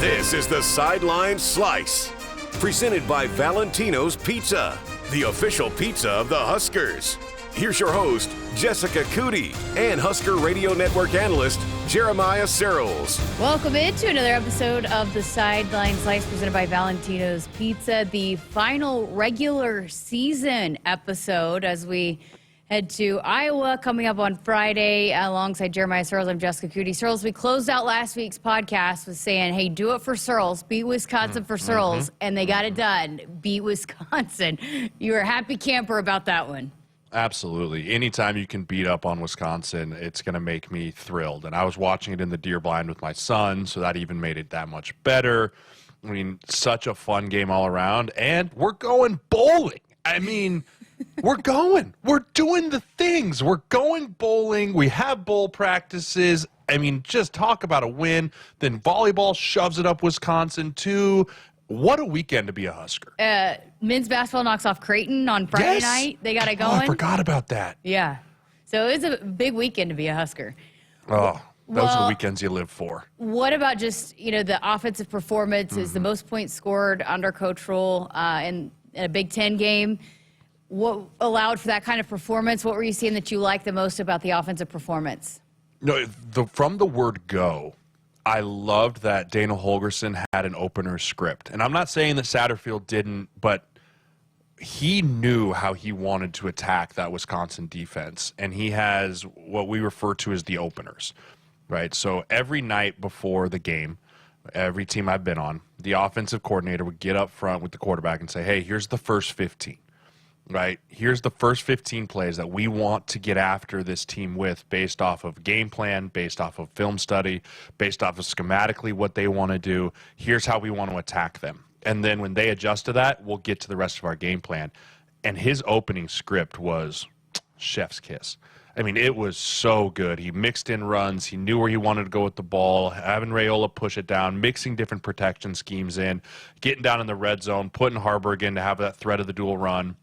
This is the Sideline Slice, presented by Valentino's Pizza, the official pizza of the Huskers. Here's your host, Jessica Coody, and Husker Radio Network analyst, Jeremiah Sirles. Welcome into another episode of the Sideline Slice, presented by Valentino's Pizza, the final regular season episode as we head to Iowa coming up on Friday. Alongside Jeremiah Sirles, I'm Jessica Coody. Sirles, we closed out last week's podcast with saying, hey, do it for Sirles, beat Wisconsin for Sirles, and they got it done. Beat Wisconsin. You were a happy camper about that one. Absolutely. Anytime you can beat up on Wisconsin, it's going to make me thrilled. And I was watching it in the deer blind with my son, so that even made it that much better. I mean, such a fun game all around. And we're going bowling. I mean, we're doing the things. We're going bowling. We have bowl practices. I mean, just talk about a win. Then volleyball shoves it up Wisconsin, too. What a weekend to be a Husker. Men's basketball knocks off Creighton on Friday night. They got it going. Oh, I forgot about that. Yeah. So it was a big weekend to be a Husker. Oh, those are the weekends you live for. What about just, the offensive performance is the most points scored under Coach Rule in a Big Ten game. What allowed for that kind of performance? What were you seeing that you liked the most about the offensive performance? No, from the word go, I loved that Dana Holgorsen had an opener script. And I'm not saying that Satterfield didn't, but he knew how he wanted to attack that Wisconsin defense. And he has what we refer to as the openers, right? So every night before the game, every team I've been on, the offensive coordinator would get up front with the quarterback and say, hey, here's the first 15. Right? Here's the first 15 plays that we want to get after this team with based off of game plan, based off of film study, based off of schematically what they want to do. Here's how we want to attack them. And then when they adjust to that, we'll get to the rest of our game plan. And his opening script was chef's kiss. I mean, it was so good. He mixed in runs. He knew where he wanted to go with the ball, having Raiola push it down, mixing different protection schemes in, getting down in the red zone, putting Harburg in to have that threat of the dual run.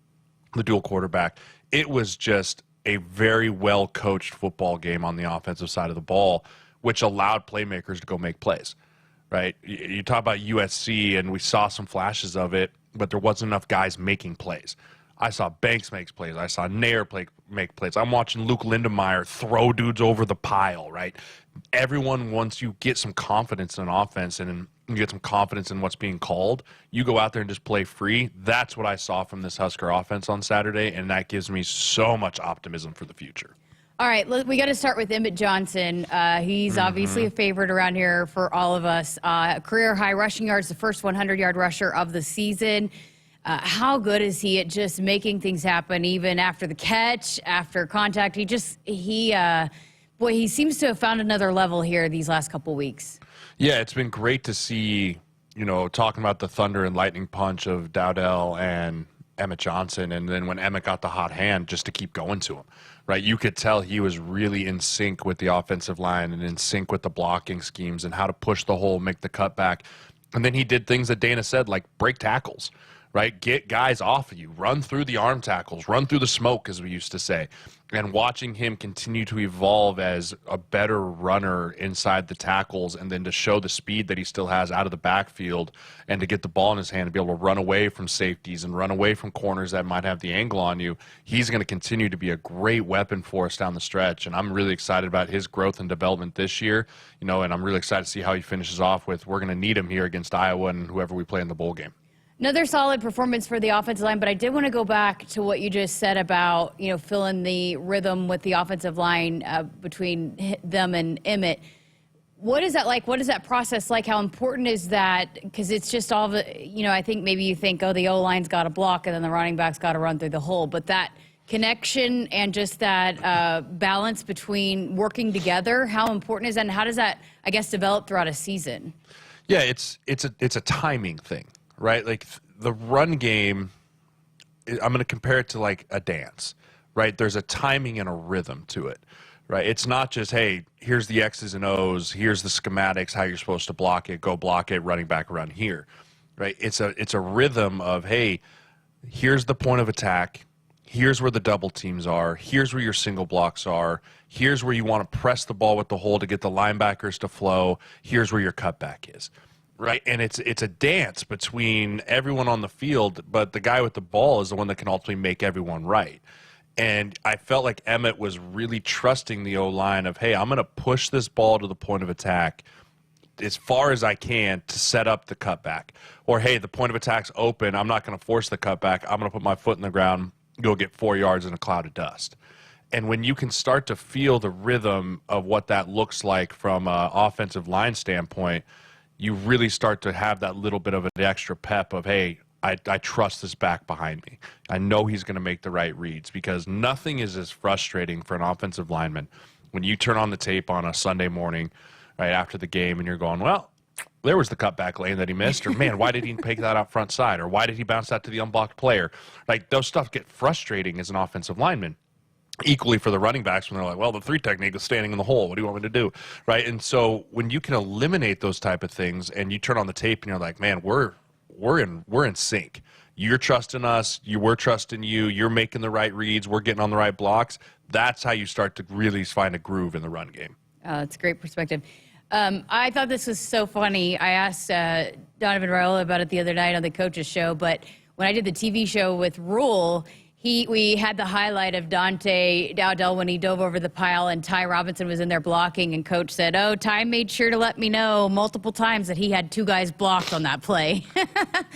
The dual quarterback. It was just a very well-coached football game on the offensive side of the ball, which allowed playmakers to go make plays, right? You talk about USC, and we saw some flashes of it, but there wasn't enough guys making plays. I saw Banks make plays. I saw Nair make plays. I'm watching Luke Lindemeyer throw dudes over the pile, right? Everyone, once you get some confidence in offense and you get some confidence in what's being called, you go out there and just play free. That's what I saw from this Husker offense on Saturday, and that gives me so much optimism for the future. All right, we got to start with Emmett Johnson. He's obviously a favorite around here for all of us. Career high rushing yards, the first 100-yard rusher of the season. How good is he at just making things happen, even after the catch, after contact? He seems to have found another level here these last couple weeks. Yeah, it's been great to see, talking about the thunder and lightning punch of Dowdell and Emmett Johnson, and then when Emmett got the hot hand, just to keep going to him, right? You could tell he was really in sync with the offensive line and in sync with the blocking schemes and how to push the hole, make the cutback. And then he did things that Dana said, like break tackles, right? Get guys off of you, run through the arm tackles, run through the smoke, as we used to say. And watching him continue to evolve as a better runner inside the tackles, and then to show the speed that he still has out of the backfield, and to get the ball in his hand to be able to run away from safeties and run away from corners that might have the angle on you, he's going to continue to be a great weapon for us down the stretch. And I'm really excited about his growth and development this year, and I'm really excited to see how he finishes off with. We're going to need him here against Iowa and whoever we play in the bowl game. Another solid performance for the offensive line, but I did want to go back to what you just said about, filling the rhythm with the offensive line between them and Emmett. What is that like? What is that process like? How important is that? Because it's just all the, I think maybe you think, the O-line's got to block and then the running back's got to run through the hole. But that connection and just that balance between working together, how important is that? And how does that, develop throughout a season? Yeah, it's a timing thing. Right? Like the run game, I'm going to compare it to like a dance, right? There's a timing and a rhythm to it, right? It's not just, hey, here's the X's and O's, here's the schematics, how you're supposed to block it, go block it, running back, run here, right? It's a rhythm of, hey, here's the point of attack, here's where the double teams are, here's where your single blocks are, here's where you want to press the ball with the hole to get the linebackers to flow, here's where your cutback is. right? And it's a dance between everyone on the field, but the guy with the ball is the one that can ultimately make everyone right. And I felt like Emmett was really trusting the O-line of, hey, I'm going to push this ball to the point of attack as far as I can to set up the cutback. Or, hey, the point of attack's open. I'm not going to force the cutback. I'm going to put my foot in the ground, go get 4 yards in a cloud of dust. And when you can start to feel the rhythm of what that looks like from an offensive line standpoint, you really start to have that little bit of an extra pep of, hey, I trust this back behind me. I know he's going to make the right reads, because nothing is as frustrating for an offensive lineman when you turn on the tape on a Sunday morning right after the game and you're going, well, there was the cutback lane that he missed, or man, why did he pick that out front side, or why did he bounce that to the unblocked player? Like, those stuff get frustrating as an offensive lineman. Equally for the running backs when they're like, well, the 3 technique is standing in the hole. What do you want me to do? Right? And so when you can eliminate those type of things and you turn on the tape and you're like, man, we're in sync. You're trusting us. We're trusting you. You're making the right reads. We're getting on the right blocks. That's how you start to really find a groove in the run game. That's great perspective. I thought this was so funny. I asked Donovan Raiola about it the other night on the coaches show, but when I did the TV show with Rule, we had the highlight of Dante Dowdell when he dove over the pile and Ty Robinson was in there blocking, and coach said, oh, Ty made sure to let me know multiple times that he had 2 guys blocked on that play.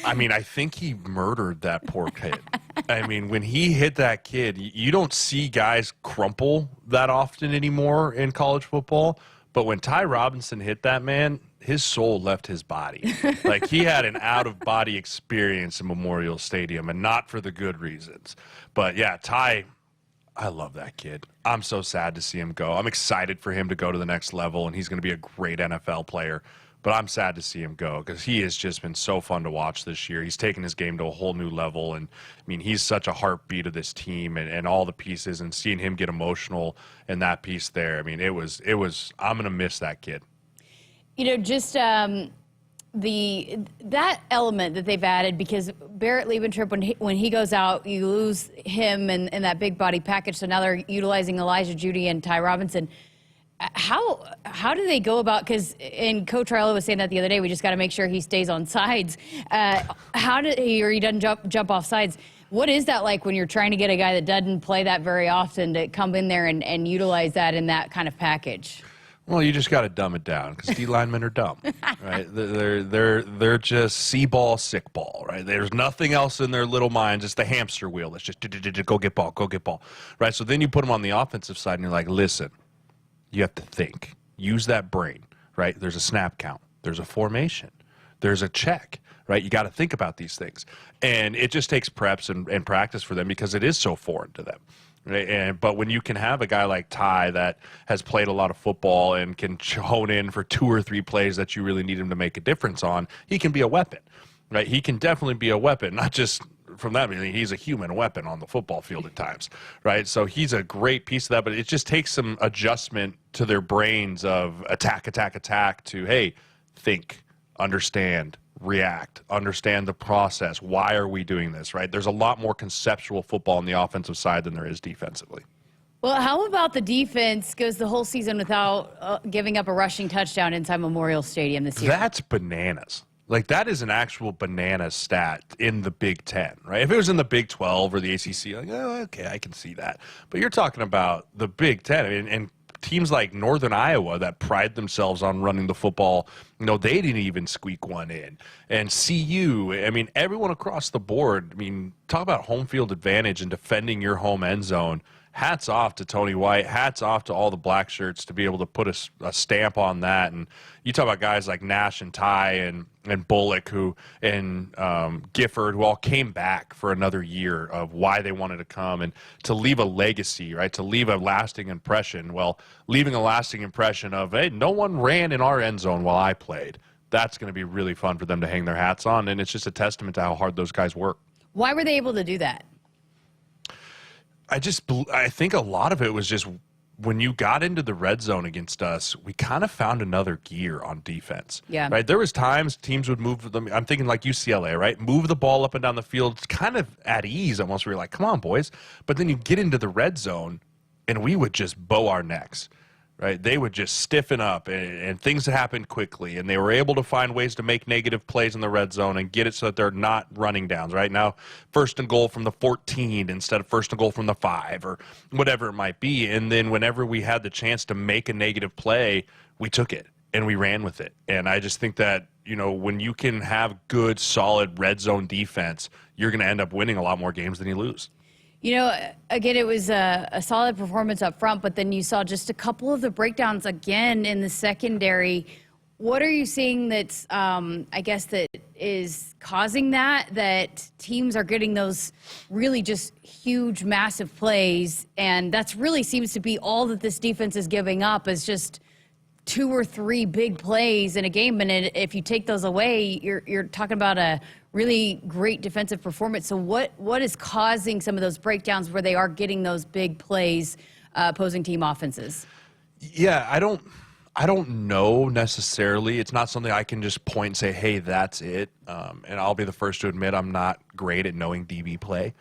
I mean, I think he murdered that poor kid. I mean, when he hit that kid, you don't see guys crumple that often anymore in college football. But when Ty Robinson hit that man, his soul left his body. Like, he had an out-of-body experience in Memorial Stadium, and not for the good reasons. But, yeah, Ty, I love that kid. I'm so sad to see him go. I'm excited for him to go to the next level, and he's going to be a great NFL player. But I'm sad to see him go, because he has just been so fun to watch this year. He's taken his game to a whole new level, and I mean, he's such a heartbeat of this team and all the pieces, and seeing him get emotional in that piece there. I mean, it was. I'm gonna miss that kid. You know, just that element that they've added, because Barrett Liebentrip, when he goes out, you lose him and that big body package. So now they're utilizing Elijah Judy and Ty Robinson. How do they go about, because Coach Raiola was saying that the other day, we just got to make sure he stays on sides. He doesn't jump off sides. What is that like when you're trying to get a guy that doesn't play that very often to come in there and utilize that in that kind of package? Well, you just got to dumb it down, because D linemen are dumb, right? They're just see ball, sick ball, right? There's nothing else in their little minds. It's the hamster wheel. It's just go get ball, right? So then you put them on the offensive side, and you're like, listen. You have to think. Use that brain, right? There's a snap count. There's a formation. There's a check, right? You got to think about these things. And it just takes preps and practice for them, because it is so foreign to them. Right? But when you can have a guy like Ty that has played a lot of football and can hone in for 2 or 3 plays that you really need him to make a difference on, he can be a weapon, right? He can definitely be a weapon, not just from that, I mean, he's a human weapon on the football field at times, right? So he's a great piece of that, but it just takes some adjustment to their brains of attack to, hey, think, understand, react, understand the process. Why are we doing this, right? There's a lot more conceptual football on the offensive side than there is defensively. Well, how about the defense goes the whole season without giving up a rushing touchdown inside Memorial Stadium this year? That's bananas. Like, that is an actual banana stat in the Big Ten, right? If it was in the Big 12 or the ACC, like, oh, okay, I can see that. But you're talking about the Big Ten, and teams like Northern Iowa that pride themselves on running the football, they didn't even squeak one in. And CU, I mean, everyone across the board, I mean, talk about home field advantage and defending your home end zone. Hats off to Tony White. Hats off to all the Blackshirts to be able to put a stamp on that. And you talk about guys like Nash and Ty and Bullock and Gifford, who all came back for another year of why they wanted to come and to leave a legacy, right? To leave a lasting impression. Well, leaving a lasting impression of, hey, no one ran in our end zone while I played. That's going to be really fun for them to hang their hats on. And it's just a testament to how hard those guys work. Why were they able to do that? I think a lot of it was just when you got into the red zone against us, we kind of found another gear on defense. Yeah. Right. There was times teams would move them. I'm thinking like UCLA, right? Move the ball up and down the field, kind of at ease almost. We were like, come on, boys. But then you get into the red zone, and we would just bow our necks. right? They would just stiffen up, and things happened quickly, and they were able to find ways to make negative plays in the red zone and get it so that they're not running downs. Right now, 1st and goal from the 14 instead of 1st and goal from the 5 or whatever it might be. And then whenever we had the chance to make a negative play, we took it and we ran with it. And I just think that, when you can have good, solid red zone defense, you're going to end up winning a lot more games than you lose. Again, it was a solid performance up front, but then you saw just a couple of the breakdowns again in the secondary. What are you seeing that's, that is causing that teams are getting those really just huge, massive plays, and that's really seems to be all that this defense is giving up is just 2 or 3 big plays in a game, and if you take those away, you're talking about a really great defensive performance. So what is causing some of those breakdowns where they are getting those big plays, opposing team offenses? Yeah, I don't know necessarily. It's not something I can just point and say, hey, that's it. And I'll be the first to admit I'm not great at knowing DB play,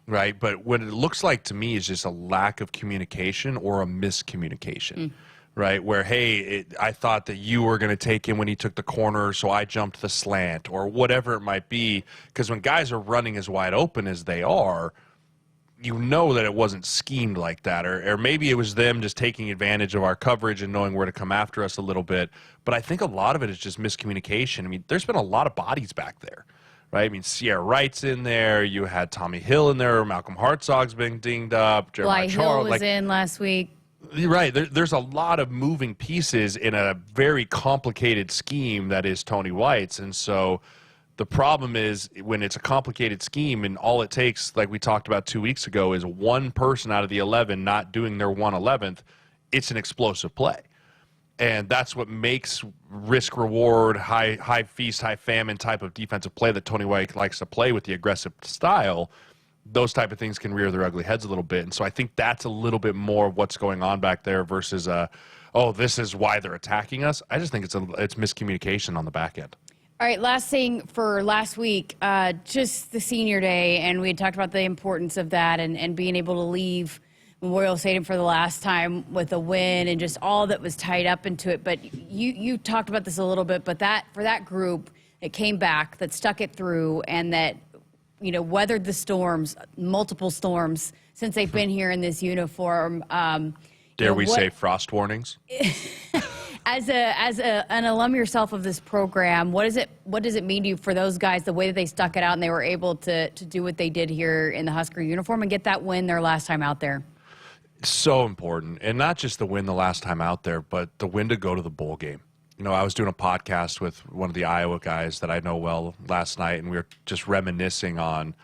right? But what it looks like to me is just a lack of communication or a miscommunication. Right, where, hey, I thought that you were going to take him when he took the corner, so I jumped the slant, or whatever it might be. Because when guys are running as wide open as they are, you know that it wasn't schemed like that. Or maybe it was them just taking advantage of our coverage and knowing where to come after us a little bit. But I think a lot of it is just miscommunication. I mean, there's been a lot of bodies back there. Right, I mean, Sierra Wright's in there. You had Tommy Hill in there. Malcolm Hartzog's been dinged up. Jeremiah Hill was in last week. Right. There's a lot of moving pieces in a very complicated scheme that is Tony White's. And so the problem is when it's a complicated scheme and all it takes, like we talked about 2 weeks ago, is one person out of the 11 not doing their 1/11th, it's an explosive play. And that's what makes risk-reward, high feast, high famine type of defensive play that Tony White likes to play with the aggressive style. Those type of things can rear their ugly heads a little bit. And so I think that's a little bit more of what's going on back there versus, this is why they're attacking us. I just think it's miscommunication on the back end. All right, last thing for last week, just the senior day, and we had talked about the importance of that and being able to leave Memorial Stadium for the last time with a win and just all that was tied up into it. But you talked about this a little bit, but for that group, it came back, that stuck it through, and that weathered the storms, multiple storms since they've been here in this uniform. Dare we say frost warnings? As an alum yourself of this program, what does it mean to you for those guys, the way that they stuck it out and they were able to do what they did here in the Husker uniform and get that win their last time out there? So important, and not just the win the last time out there, but the win to go to the bowl game. I was doing a podcast with one of the Iowa guys that I know well last night, and we were just reminiscing on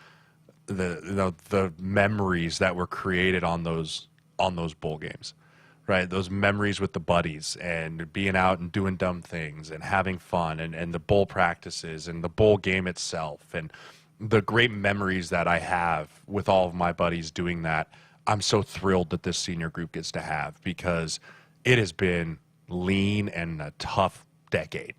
the memories that were created on those bowl games, right? Those memories with the buddies and being out and doing dumb things and having fun and the bowl practices and the bowl game itself and the great memories that I have with all of my buddies doing that. I'm so thrilled that this senior group gets to have because it has been lean and a tough decade,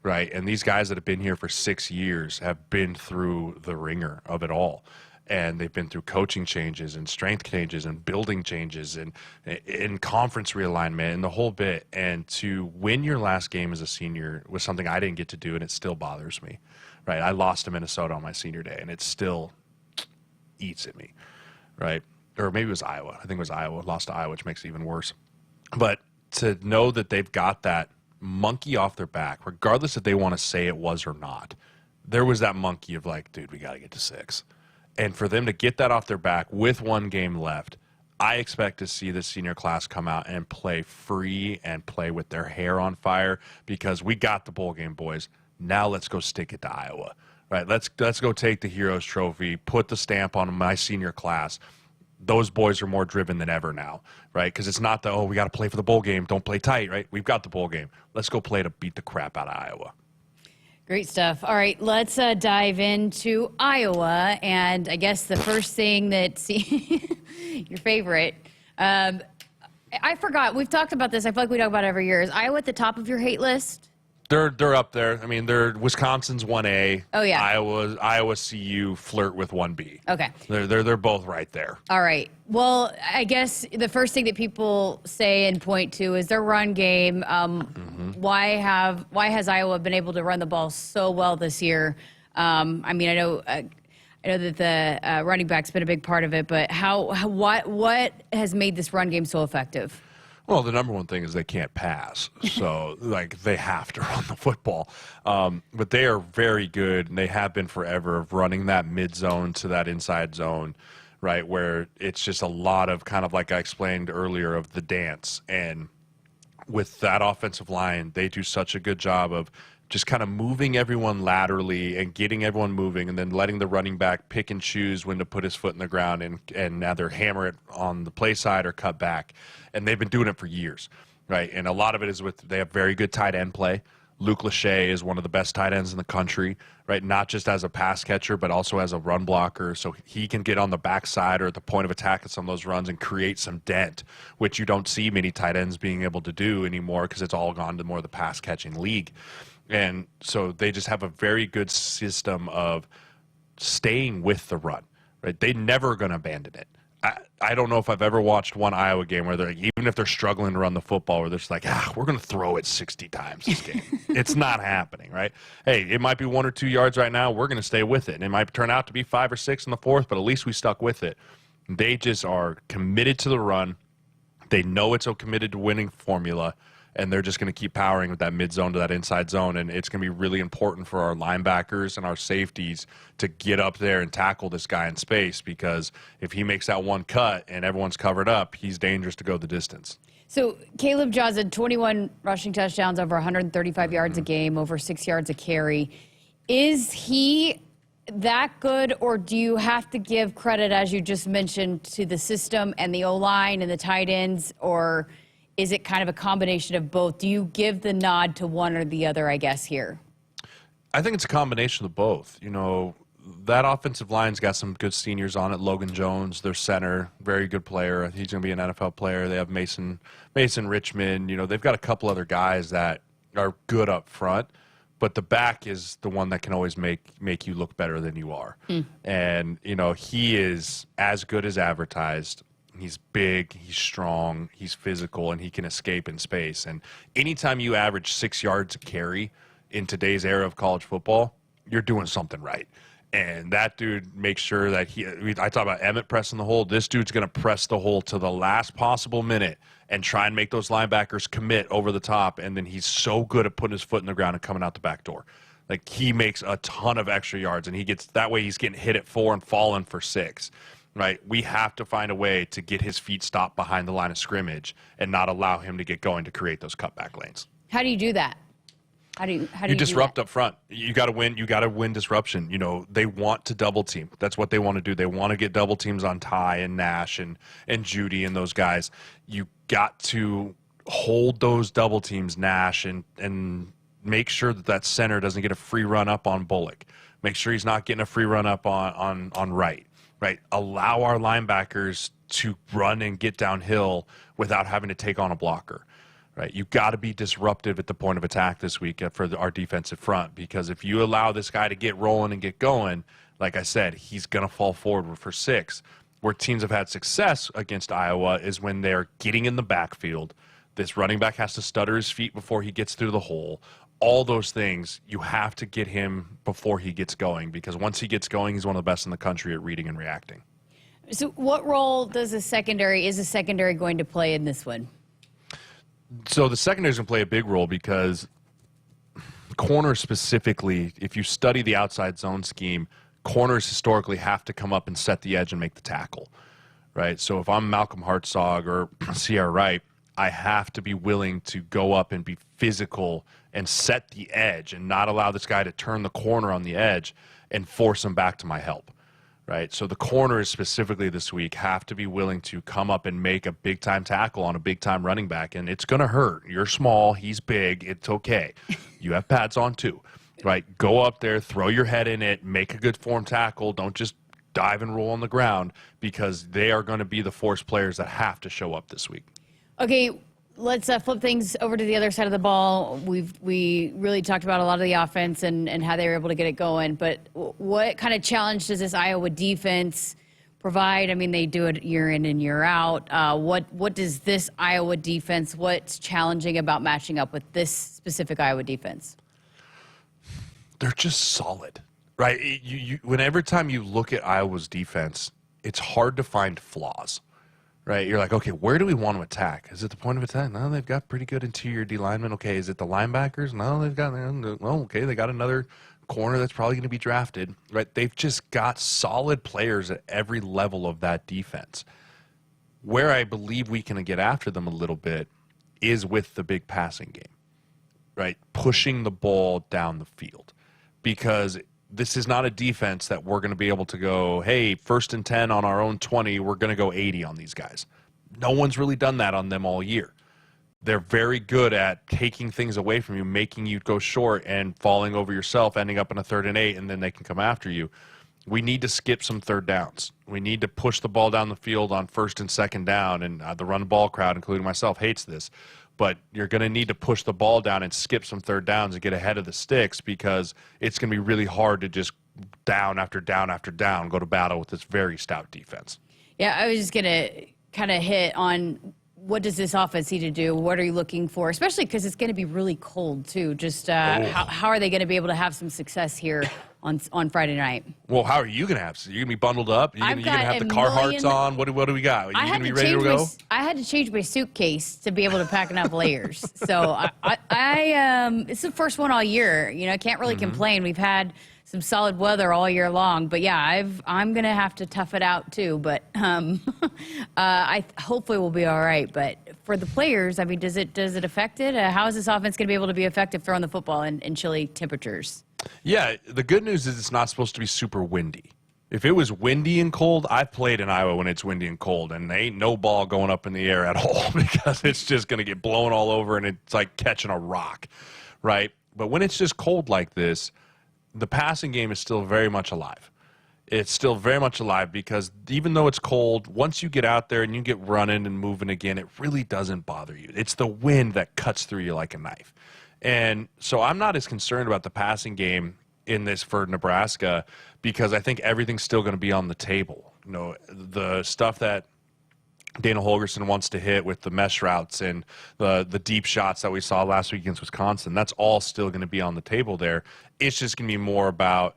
right? And these guys that have been here for 6 years have been through the ringer of it all. And they've been through coaching changes and strength changes and building changes and in conference realignment and the whole bit. And to win your last game as a senior was something I didn't get to do, and it still bothers me, right? I lost to Minnesota on my senior day, and it still eats at me, right? Or maybe it was Iowa. I think it was Iowa. Lost to Iowa, which makes it even worse. But to know that they've got that monkey off their back, regardless if they want to say it was or not, there was that monkey of like, dude, we got to get to 6. And for them to get that off their back with 1 game left, I expect to see the senior class come out and play free and play with their hair on fire because we got the bowl game, boys. Now let's go stick it to Iowa, right? Let's go take the Heroes Trophy, put the stamp on my senior class. Those boys are more driven than ever now, right? Because it's not we got to play for the bowl game. Don't play tight, right? We've got the bowl game. Let's go play to beat the crap out of Iowa. Great stuff. All right, let's dive into Iowa. And I guess the first thing that's your favorite. I forgot. We've talked about this. I feel like we talk about it every year. Is Iowa at the top of your hate list? They're up there. I mean, they're Wisconsin's 1A. Oh, yeah. Iowa CU flirt with 1B. Okay. They're both right there. All right. Well, I guess the first thing that people say and point to is their run game. Why has Iowa been able to run the ball so well this year? I mean, I know that the running back's been a big part of it, but what has made this run game so effective? Well, the number one thing is they can't pass, so like they have to run the football. But they are very good, and they have been forever, of running that mid zone to that inside zone, right, where it's just a lot of kind of like I explained earlier of the dance. And with that offensive line, they do such a good job of just kind of moving everyone laterally and getting everyone moving, and then letting the running back pick and choose when to put his foot in the ground and either hammer it on the play side or cut back. And they've been doing it for years, right? And a lot of it is they have very good tight end play. Luke Lachey is one of the best tight ends in the country, right? Not just as a pass catcher, but also as a run blocker. So he can get on the backside or at the point of attack at some of those runs and create some dent, which you don't see many tight ends being able to do anymore because it's all gone to more of the pass catching league. And so they just have a very good system of staying with the run, right? They're never going to abandon it. I don't know if I've ever watched one Iowa game where they're like, even if they're struggling to run the football, where they're just like, we're going to throw it 60 times this game. It's not happening, right? Hey, it might be 1 or 2 yards right now. We're going to stay with it. And it might turn out to be 5 or 6 in the fourth, but at least we stuck with it. They just are committed to the run. They know it's a committed to winning formula, and they're just going to keep powering with that mid zone to that inside zone. And it's going to be really important for our linebackers and our safeties to get up there and tackle this guy in space, because if he makes that one cut and everyone's covered up, he's dangerous to go the distance. So Caleb Johnson, 21 rushing touchdowns, over 135 yards a game, over 6 yards a carry. Is he that good, or do you have to give credit, as you just mentioned, to the system and the O-line and the tight ends, or is it kind of a combination of both? Do you give the nod to one or the other, I guess, here? I think it's a combination of both. You know, that offensive line's got some good seniors on it. Logan Jones, their center, very good player. He's going to be an NFL player. They have Mason Richmond. You know, they've got a couple other guys that are good up front, but the back is the one that can always make you look better than you are. And, you know, he is as good as advertised. He's big, he's strong, he's physical, and he can escape in space. And anytime you average 6 yards a carry in today's era of college football, you're doing something right. And that dude makes sure that I talk about Emmett pressing the hole. This dude's going to press the hole to the last possible minute and try and make those linebackers commit over the top. And then he's so good at putting his foot in the ground and coming out the back door. Like, he makes a ton of extra yards, and that way he's getting hit at 4 and falling for 6. Right, we have to find a way to get his feet stopped behind the line of scrimmage and not allow him to get going to create those cutback lanes. How do you do that? How do you disrupt up front? You got to win. You got to win disruption. You know, they want to double team. That's what they want to do. They want to get double teams on Ty and Nash and Judy and those guys. You got to hold those double teams, Nash, and make sure that center doesn't get a free run up on Bullock. Make sure he's not getting a free run up on Wright. Right, allow our linebackers to run and get downhill without having to take on a blocker. Right, you've got to be disruptive at the point of attack this week for our defensive front, because if you allow this guy to get rolling and get going, like I said, he's going to fall forward for 6. Where teams have had success against Iowa is when they're getting in the backfield. This running back has to stutter his feet before he gets through the hole. All those things, you have to get him before he gets going, because once he gets going, he's one of the best in the country at reading and reacting. So what role is the secondary going to play in this one? So the secondary is going to play a big role, because corners specifically, if you study the outside zone scheme, corners historically have to come up and set the edge and make the tackle, right? So if I'm Malcolm Hartzog or Sierra Wright, I have to be willing to go up and be physical and set the edge and not allow this guy to turn the corner on the edge and force him back to my help, right? So the corners specifically this week have to be willing to come up and make a big-time tackle on a big-time running back, and it's going to hurt. You're small, he's big, it's okay. You have pads on too, right? Go up there, throw your head in it, make a good form tackle. Don't just dive and roll on the ground, because they are going to be the force players that have to show up this week. Okay, let's flip things over to the other side of the ball. We really talked about a lot of the offense and how they were able to get it going. But what kind of challenge does this Iowa defense provide? I mean, they do it year in and year out. What does this Iowa defense, what's challenging about matching up with this specific Iowa defense? They're just solid, right? Whenever time you look at Iowa's defense, it's hard to find flaws. Right, you're like, okay, where do we want to attack? Is it the point of attack? No, they've got pretty good interior D linemen. Okay, is it the linebackers? No, they've got, well, okay, they got another corner that's probably going to be drafted. Right, they've just got solid players at every level of that defense. Where I believe we can get after them a little bit is with the big passing game, right? Pushing the ball down the field, because this is not a defense that we're going to be able to go, hey, 1st and 10 on our own 20, we're going to go 80 on these guys. No one's really done that on them all year. They're very good at taking things away from you, making you go short and falling over yourself, ending up in a 3rd and 8, and then they can come after you. We need to skip some 3rd downs. We need to push the ball down the field on 1st and 2nd down, and the run ball crowd, including myself, hates this. But you're going to need to push the ball down and skip some 3rd downs and get ahead of the sticks, because it's going to be really hard to just down after down after down go to battle with this very stout defense. Yeah, I was just going to kind of hit on what does this offense need to do? What are you looking for? Especially because it's going to be really cold, too. Just how are they going to be able to have some success here on Friday night? Well, how are you going to have? So you're going to be bundled up? You're going to have the Carhartts on? What do we got? Are you going to be ready to go? I had to change my suitcase to be able to pack enough layers. So it's the first one all year. You know, I can't really complain. We've had some solid weather all year long. But yeah, I'm going to have to tough it out too. But I hopefully we'll be all right. But for the players, I mean, does it affect it? How is this offense going to be able to be effective throwing the football in chilly temperatures? Yeah, the good news is it's not supposed to be super windy. If it was windy and cold, I've played in Iowa when it's windy and cold, and there ain't no ball going up in the air at all, because it's just going to get blown all over, and it's like catching a rock, right? But when it's just cold like this, the passing game is still very much alive. It's still very much alive, because even though it's cold, once you get out there and you get running and moving again, it really doesn't bother you. It's the wind that cuts through you like a knife. And so I'm not as concerned about the passing game in this for Nebraska, because I think everything's still going to be on the table. You know, the stuff that Dana Holgorsen wants to hit with the mesh routes and the deep shots that we saw last week against Wisconsin, that's all still going to be on the table there. It's just going to be more about,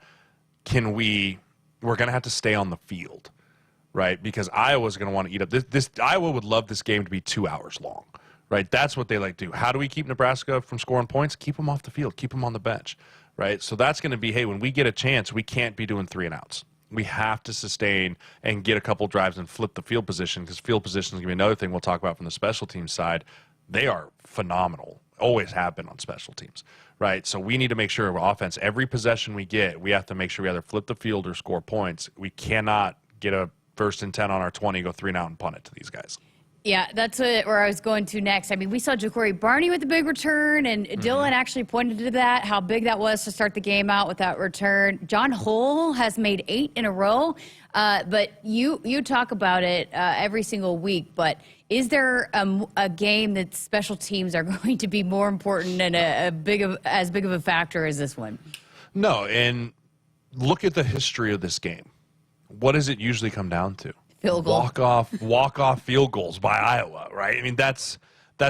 we're going to have to stay on the field, right? Because Iowa's going to want to eat up. Iowa would love this game to be 2 hours long. Right, that's what they like to do. How do we keep Nebraska from scoring points? Keep them off the field. Keep them on the bench, right? So that's going to be, hey, when we get a chance, we can't be doing 3 and outs. We have to sustain and get a couple drives and flip the field position, because field position is going to be another thing we'll talk about from the special teams side. They are phenomenal, always have been on special teams, right? So we need to make sure our offense, every possession we get, we have to make sure we either flip the field or score points. We cannot get a 1st and 10 on our 20, go 3 and out and punt it to these guys. Yeah, that's where I was going to next. I mean, we saw Ja'Cory Barney with the big return, and Dylan actually pointed to that, how big that was to start the game out with that return. John Hull has made 8 in a row, but you talk about it every single week, but is there a game that special teams are going to be more important and as big of a factor as this one? No, and look at the history of this game. What does it usually come down to? Field goal. Walk-off field goals by Iowa, right? I mean, that's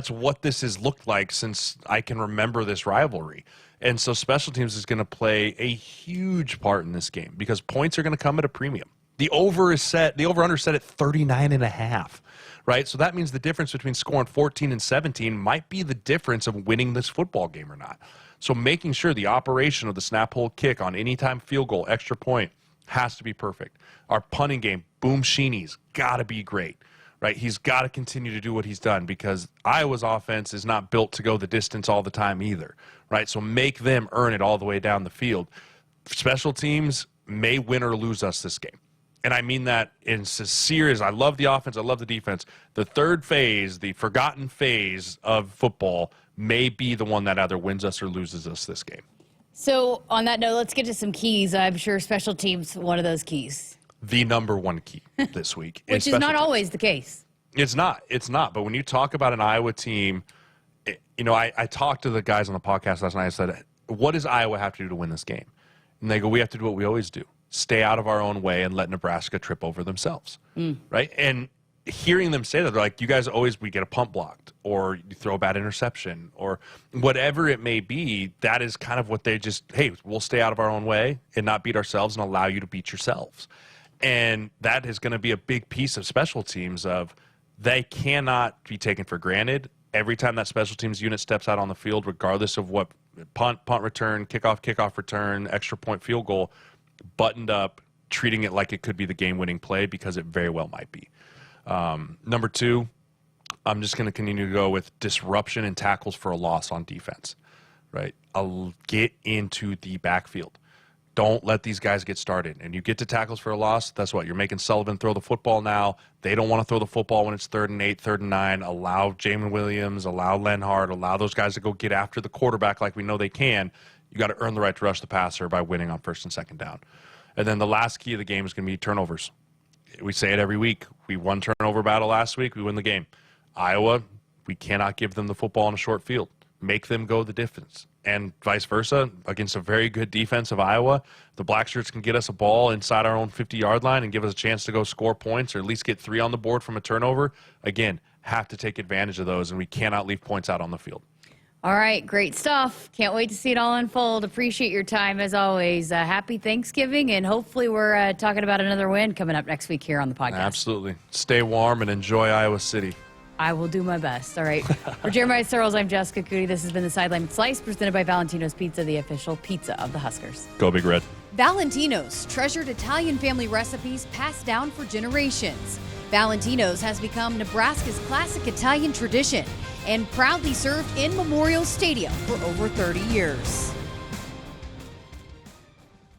what this has looked like since I can remember this rivalry. And so special teams is going to play a huge part in this game, because points are going to come at a premium. The over-under is set at 39.5, right? So that means the difference between scoring 14 and 17 might be the difference of winning this football game or not. So making sure the operation of the snap, hold, kick on anytime field goal, extra point, has to be perfect. Our punting game, Boom Sheeney's got to be great, right? He's got to continue to do what he's done, because Iowa's offense is not built to go the distance all the time either, right? So make them earn it all the way down the field. Special teams may win or lose us this game. And I mean that in sincere, as I love the offense, I love the defense. The third phase, the forgotten phase of football, may be the one that either wins us or loses us this game. So on that note, let's get to some keys. I'm sure special teams, one of those keys. The number one key this week. Which is not always the case. It's not. But when you talk about an Iowa team, I talked to the guys on the podcast last night. I said, what does Iowa have to do to win this game? And they go, we have to do what we always do. Stay out of our own way and let Nebraska trip over themselves. Right? And hearing them say that, they're like, you guys we get a pump blocked, or you throw a bad interception, or whatever it may be. That is kind of what they hey, we'll stay out of our own way and not beat ourselves and allow you to beat yourselves. And that is going to be a big piece of special teams of they cannot be taken for granted. Every time that special teams unit steps out on the field, regardless of what punt return, kickoff return, extra point field goal, buttoned up, treating it like it could be the game-winning play, because it very well might be. Number 2, I'm just going to continue to go with disruption and tackles for a loss on defense, right? I'll get into the backfield. Don't let these guys get started. And you get to tackles for a loss, that's what? You're making Sullivan throw the football now. They don't want to throw the football when it's 3rd and 8, 3rd and 9. Allow Jamin Williams, allow Lenhart, allow those guys to go get after the quarterback like we know they can. You got to earn the right to rush the passer by winning on 1st and 2nd down. And then the last key of the game is going to be turnovers. We say it every week. We won turnover battle last week. We win the game. Iowa, we cannot give them the football on a short field. Make them go the distance. And vice versa, against a very good defense of Iowa, the Blackshirts can get us a ball inside our own 50-yard line and give us a chance to go score points, or at least get 3 on the board from a turnover. Again, have to take advantage of those, and we cannot leave points out on the field. All right, great stuff. Can't wait to see it all unfold. Appreciate your time, as always. Happy Thanksgiving, and hopefully we're talking about another win coming up next week here on the podcast. Absolutely. Stay warm and enjoy Iowa City. I will do my best. All right. For Jeremiah Sirles, I'm Jessica Coody. This has been the Sideline Slice, presented by Valentino's Pizza, the official pizza of the Huskers. Go Big Red. Valentino's, treasured Italian family recipes passed down for generations. Valentino's has become Nebraska's classic Italian tradition and proudly served in Memorial Stadium for over 30 years.